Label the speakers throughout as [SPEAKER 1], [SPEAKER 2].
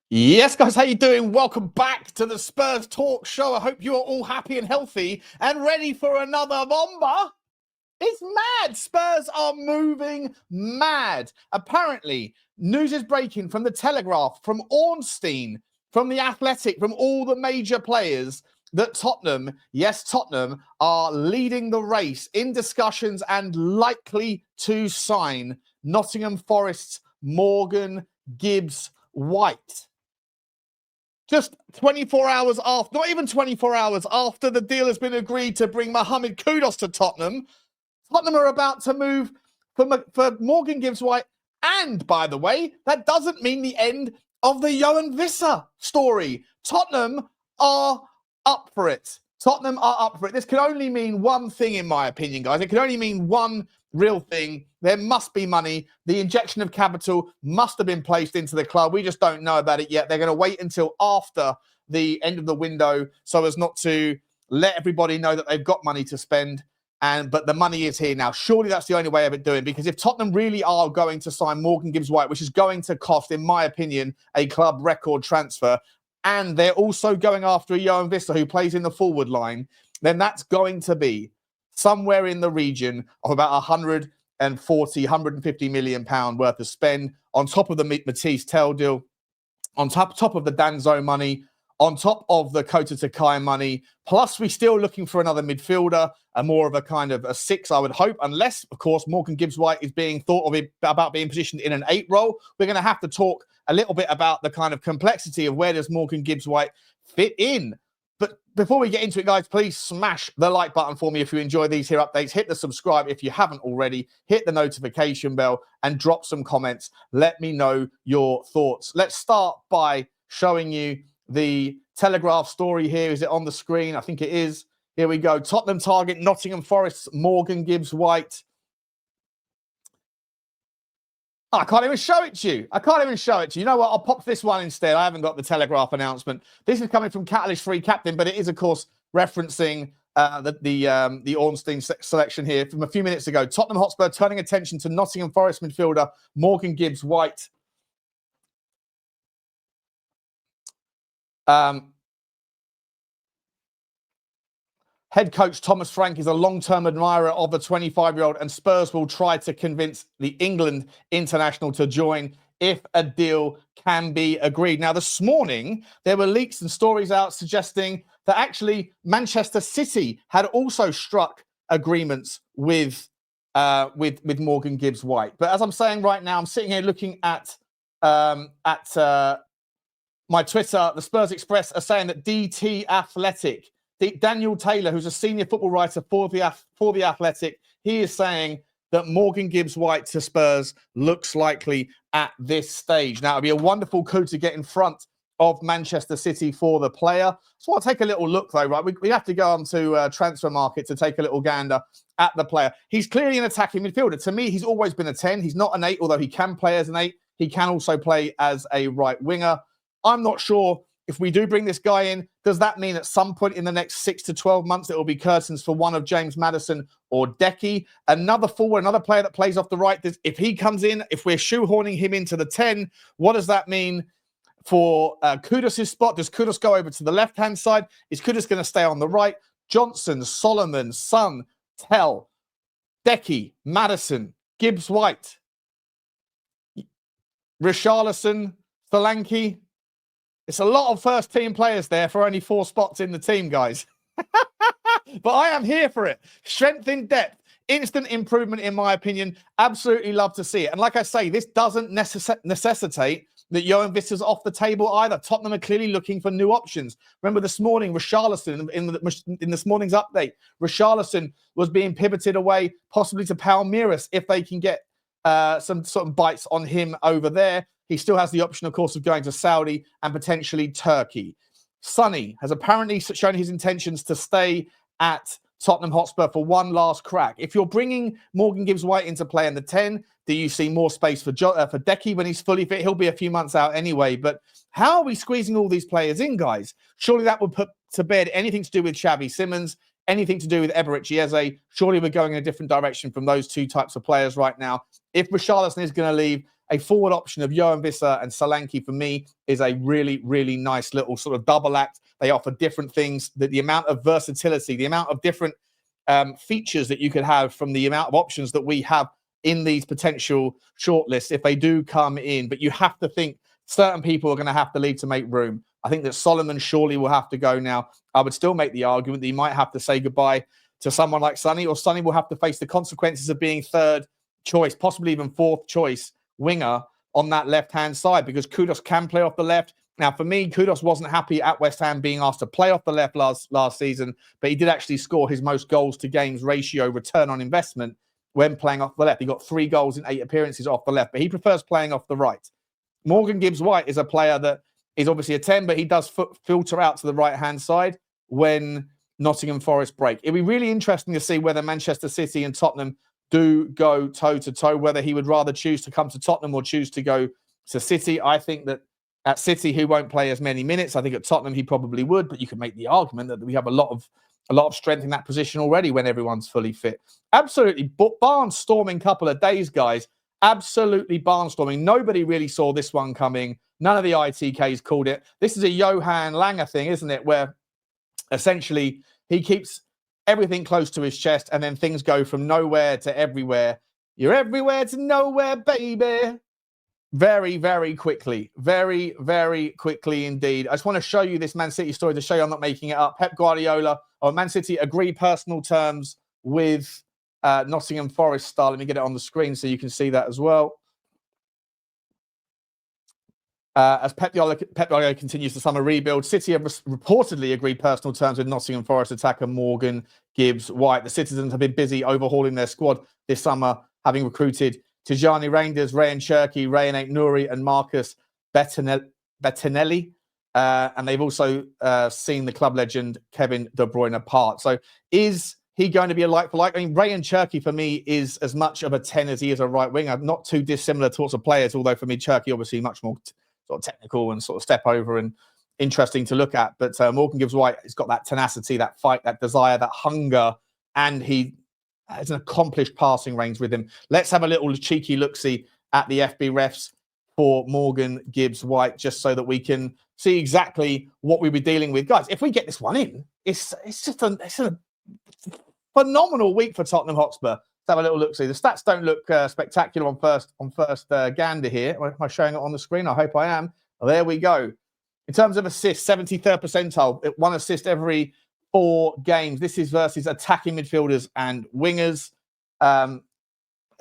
[SPEAKER 1] Yes, guys, how you doing? Welcome back to the Spurs Talk Show. I hope you are all happy and healthy and ready for another Bomba. It's mad. Spurs are moving mad. Apparently, news is breaking from the Telegraph, from Ornstein, from the Athletic, from all the major players that Tottenham, yes, Tottenham, are leading the race in discussions and likely to sign Nottingham Forest's Morgan Gibbs-White. Just 24 hours after, not even 24 hours after the deal has been agreed to bring Mohamed Kudus to Tottenham, Tottenham are about to move for Morgan Gibbs-White. And, by the way, that doesn't mean the end of the Johan Visser story. Tottenham are up for it. Tottenham are up for it. This can only mean one thing, in my opinion, guys. It can only mean one real thing. There must be money. The injection of capital must have been placed into the club. We just don't know about it yet. They're going to wait until after the end of the window so as not to let everybody know that they've got money to spend. But the money is here now. Surely that's the only way of it doing, because if Tottenham really are going to sign Morgan Gibbs-White, which is going to cost, in my opinion, a club record transfer, and they're also going after a Johan Visser who plays in the forward line, then that's going to be somewhere in the region of about 140, 150 million pound worth of spend on top of the Mathys Tel deal, on top of the Danzo money, on top of the Kota Takai money. Plus, we're still looking for another midfielder, and more of a kind of a 6, I would hope, unless, of course, Morgan Gibbs-White is being thought of about being positioned in an 8 role. We're going to have to talk a little bit about the kind of complexity of where does Morgan Gibbs-White fit in. But before we get into it, guys, please smash the like button for me if you enjoy these here updates. Hit the subscribe if you haven't already. Hit the notification bell and drop some comments. Let me know your thoughts. Let's start by showing you the Telegraph story here. Is it on the screen? I think it is. Here we go. Tottenham target Nottingham Forest's Morgan Gibbs-White. I can't even show it to you. You know what? I'll pop this one instead. I haven't got the Telegraph announcement. This is coming from Catalyst Free Captain, but it is, of course, referencing the Ornstein selection here from a few minutes ago. Tottenham Hotspur turning attention to Nottingham Forest midfielder Morgan Gibbs-White. Head coach Thomas Frank is a long-term admirer of the 25-year-old, and Spurs will try to convince the England international to join if a deal can be agreed. Now, this morning, there were leaks and stories out suggesting that actually Manchester City had also struck agreements with Morgan Gibbs-White. But as I'm saying right now, I'm sitting here looking at my Twitter. The Spurs Express are saying that DT Athletic, Daniel Taylor, who's a senior football writer for the Athletic, he is saying that Morgan Gibbs-White to Spurs looks likely at this stage. Now, it'd be a wonderful coup to get in front of Manchester City for the player. So I'll take a little look, though, right? We have to go on to Transfer Market to take a little gander at the player. He's clearly an attacking midfielder. To me, he's always been a 10. He's not an 8, although he can play as an 8. He can also play as a right winger. I'm not sure if we do bring this guy in, does that mean at some point in the next 6 to 12 months, it will be curtains for one of James Maddison or Decky? Another forward, another player that plays off the right. If he comes in, if we're shoehorning him into the 10, what does that mean for Kudus' spot? Does Kudus go over to the left-hand side? Is Kudus going to stay on the right? Johnson, Solomon, Son, Tel, Decky, Maddison, Gibbs-White, Richalison, Solanke. It's a lot of first-team players there for only 4 spots in the team, guys. But I am here for it. Strength in depth. Instant improvement, in my opinion. Absolutely love to see it. And like I say, this doesn't necessitate that Johan Visser's off the table either. Tottenham are clearly looking for new options. Remember this morning, Richalison, in this morning's update, Richalison was being pivoted away, possibly to Palmeiras, if they can get some sort of bites on him over there. He still has the option, of course, of going to Saudi and potentially Turkey. Sonny has apparently shown his intentions to stay at Tottenham Hotspur for one last crack. If you're bringing Morgan Gibbs-White into play in the 10, do you see more space for Decky when he's fully fit? He'll be a few months out anyway. But how are we squeezing all these players in, guys? Surely that would put to bed anything to do with Xavi Simons. anything to do with Eberechi Eze. Surely we're going in a different direction from those two types of players right now. If Richarlison is going to leave, a forward option of Yves Bissouma and Solanke for me is a really, really nice little sort of double act. They offer different things. The amount of versatility, the amount of different features that you could have from the amount of options that we have in these potential shortlists if they do come in. But you have to think certain people are going to have to leave to make room. I think that Solomon surely will have to go now. I would still make the argument that he might have to say goodbye to someone like Sonny, or Sonny will have to face the consequences of being third choice, possibly even fourth choice winger on that left-hand side, because Kudus can play off the left. Now, for me, Kudus wasn't happy at West Ham being asked to play off the left last season, but he did actually score his most goals to games ratio return on investment when playing off the left. He got 3 goals in 8 appearances off the left, but he prefers playing off the right. Morgan Gibbs-White is a player that is obviously a 10, but he does filter out to the right-hand side when Nottingham Forest break. It'll be really interesting to see whether Manchester City and Tottenham do go toe-to-toe, whether he would rather choose to come to Tottenham or choose to go to City. I think that at City, he won't play as many minutes. I think at Tottenham, he probably would, but you could make the argument that we have a lot of strength in that position already when everyone's fully fit. Absolutely barnstorming couple of days, guys. Absolutely barnstorming. Nobody really saw this one coming. None of the ITKs called it. This is a Johan Langer thing, isn't it? Where essentially he keeps everything close to his chest, and then things go from nowhere to everywhere. You're everywhere to nowhere, baby. Very, very quickly. Very, very quickly indeed. I just want to show you this Man City story to show you I'm not making it up. Pep Guardiola, or Man City, agree personal terms with Nottingham Forest star. Let me get it on the screen so you can see that as well. As Pep Guardiola continues the summer rebuild, City have reportedly agreed personal terms with Nottingham Forest attacker Morgan Gibbs-White. The Citizens have been busy overhauling their squad this summer, having recruited Tijani Reinders, Rayan Cherki, Rayan Aït-Nouri, and Marcus Bettinelli. And they've also seen the club legend Kevin De Bruyne part. So is he going to be a like-for-like? I mean, Rayan Cherki, for me, is as much of a 10 as he is a right winger. Not too dissimilar sorts of players, although for me, Cherki obviously much more sort of technical and sort of step over and interesting to look at. But Morgan Gibbs-White has got that tenacity, that fight, that desire, that hunger, and he has an accomplished passing range with him. Let's have a little cheeky look-see at the FB refs for Morgan Gibbs-White, just so that we can see exactly what we'll be dealing with. Guys, if we get this one in, it's a phenomenal week for Tottenham Hotspur. Let's have a little look-see. The stats don't look spectacular on first gander here. Am I showing it on the screen? I hope I am. Well, there we go. In terms of assists, 73rd percentile. 1 assist every 4 games. This is versus attacking midfielders and wingers. A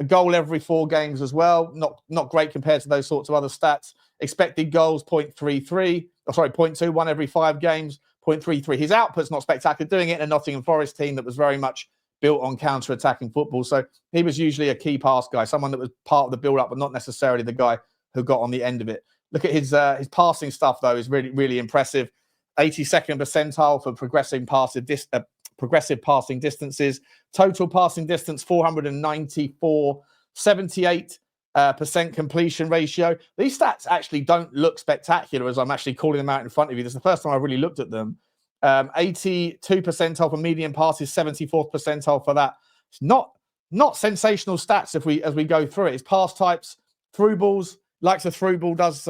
[SPEAKER 1] goal every 4 games as well. Not great compared to those sorts of other stats. Expected goals, 0.33. Oh, sorry, 0.2. 1 every 5 games, 0.33. His output's not spectacular. Doing it in a Nottingham Forest team that was very much built on counter-attacking football. So he was usually a key pass guy, someone that was part of the build-up, but not necessarily the guy who got on the end of it. Look at his passing stuff, though, is really, really impressive. 82nd percentile for progressive passing distances. Total passing distance, 494. 78% completion ratio. These stats actually don't look spectacular as I'm actually calling them out in front of you. This is the first time I really looked at them. 82 percentile for medium passes, 74th percentile for that. It's not sensational stats as we go through it. It's pass types, through balls, likes a through ball does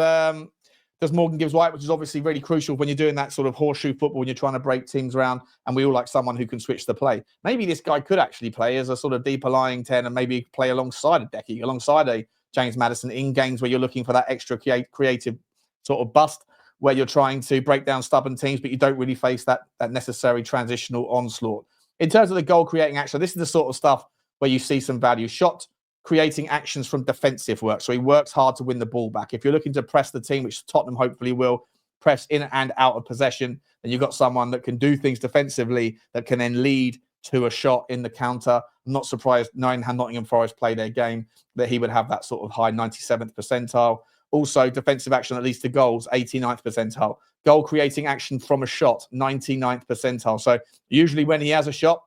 [SPEAKER 1] Morgan Gibbs-White, which is obviously really crucial when you're doing that sort of horseshoe football, when you're trying to break teams around, and we all like someone who can switch the play. Maybe this guy could actually play as a sort of deeper lying 10 and maybe play alongside a Decky, alongside a James Maddison in games where you're looking for that extra creative sort of bust, where you're trying to break down stubborn teams, but you don't really face that necessary transitional onslaught. In terms of the goal creating action, this is the sort of stuff where you see some value. Shot creating actions from defensive work. So he works hard to win the ball back. If you're looking to press the team, which Tottenham hopefully will, press in and out of possession, and you've got someone that can do things defensively that can then lead to a shot in the counter. I'm not surprised, knowing how Nottingham Forest play their game, that he would have that sort of high 97th percentile. Also, defensive action that leads to goals, 89th percentile. Goal creating action from a shot, 99th percentile. So usually when he has a shot,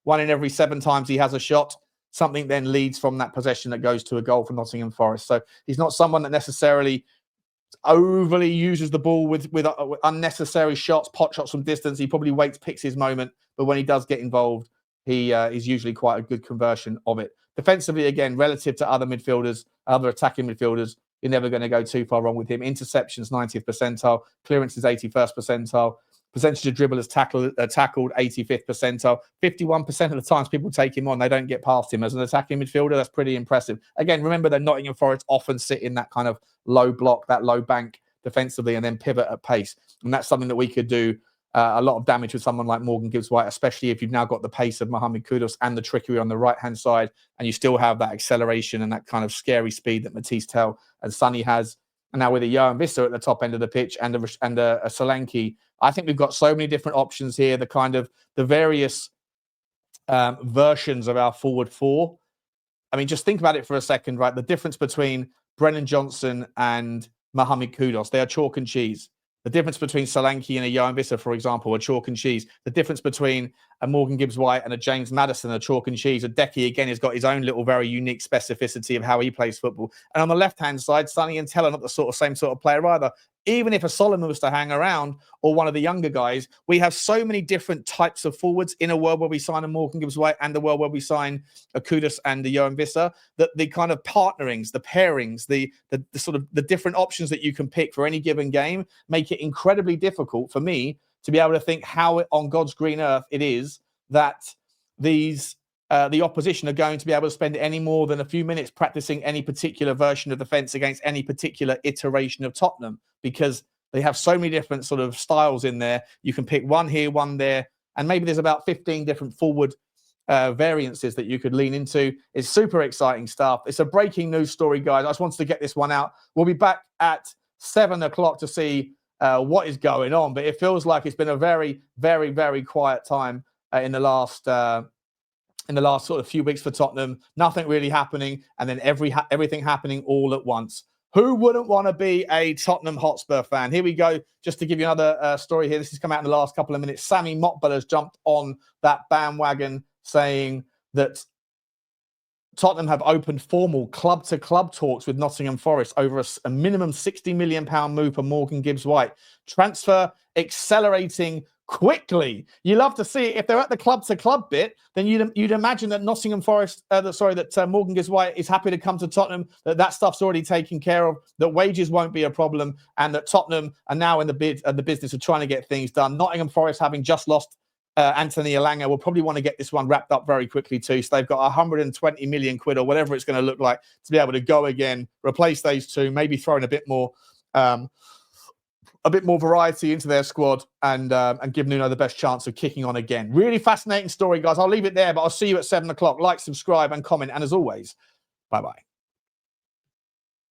[SPEAKER 1] 1 in every 7 times he has a shot, something then leads from that possession that goes to a goal for Nottingham Forest. So he's not someone that necessarily overly uses the ball with unnecessary shots, pot shots from distance. He probably waits, picks his moment, but when he does get involved, he is usually quite a good conversion of it. Defensively, again, relative to other midfielders, other attacking midfielders, you're never going to go too far wrong with him. Interceptions, 90th percentile. Clearances, 81st percentile. Percentage of dribblers tackled, 85th percentile. 51% of the times people take him on, they don't get past him. As an attacking midfielder, that's pretty impressive. Again, remember that Nottingham Forest often sit in that kind of low block, that low bank defensively, and then pivot at pace. And that's something that we could do a lot of damage with someone like Morgan Gibbs-White, especially if you've now got the pace of Mohamed Kudus and the trickery on the right-hand side, and you still have that acceleration and that kind of scary speed that Mathys Tel and Sonny has. And now with a Yves Bissouma at the top end of the pitch and a Solanke, I think we've got so many different options here, the various versions of our forward four. I mean, just think about it for a second, right? The difference between Brennan Johnson and Mohamed Kudus, they are chalk and cheese. The difference between Solanke and a Yves Bissouma, for example, are chalk and cheese. The difference between a Morgan Gibbs-White and a James Maddison are chalk and cheese. Udogie, again, has got his own little very unique specificity of how he plays football. And on the left-hand side, Sonny and Tel are not the same sort of player either. Even if a Solomon was to hang around, or one of the younger guys, we have so many different types of forwards in a world where we sign a Morgan Gibbs-White and the world where we sign a Kudus and a Yves Bissouma, that the kind of partnerings, the pairings, the sort of the different options that you can pick for any given game make it incredibly difficult for me to be able to think how on God's green earth it is that these the opposition are going to be able to spend any more than a few minutes practicing any particular version of defence against any particular iteration of Tottenham, because they have so many different sort of styles in there. You can pick one here, one there, and maybe there's about 15 different forward variances that you could lean into. It's super exciting stuff. It's a breaking news story, guys. I just wanted to get this one out. We'll be back at 7 o'clock to see what is going on, but it feels like it's been a very, very, very quiet time in the last sort of few weeks for Tottenham. Nothing really happening, and then everything happening all at once. Who wouldn't want to be a Tottenham Hotspur fan? Here we go. Just to give you another story here. This has come out in the last couple of minutes. Sammy Motbel has jumped on that bandwagon, saying that Tottenham have opened formal club-to-club talks with Nottingham Forest over a minimum £60 million move for Morgan Gibbs-White. Transfer accelerating quickly. You love to see it. If they're at the club-to-club bit, then you'd imagine that Nottingham Forest, Morgan Gibbs-White is happy to come to Tottenham, that stuff's already taken care of, that wages won't be a problem, and that Tottenham are now in the business of trying to get things done. Nottingham Forest, having just lost Anthony Elanga, will probably want to get this one wrapped up very quickly too. So they've got 120 million quid or whatever it's going to look like to be able to go again, replace those two, maybe throw in a bit more variety into their squad, and give Nuno the best chance of kicking on again. Really fascinating story, guys. I'll leave it there, but I'll see you at 7 o'clock. Like, subscribe, and comment. And as always, bye-bye.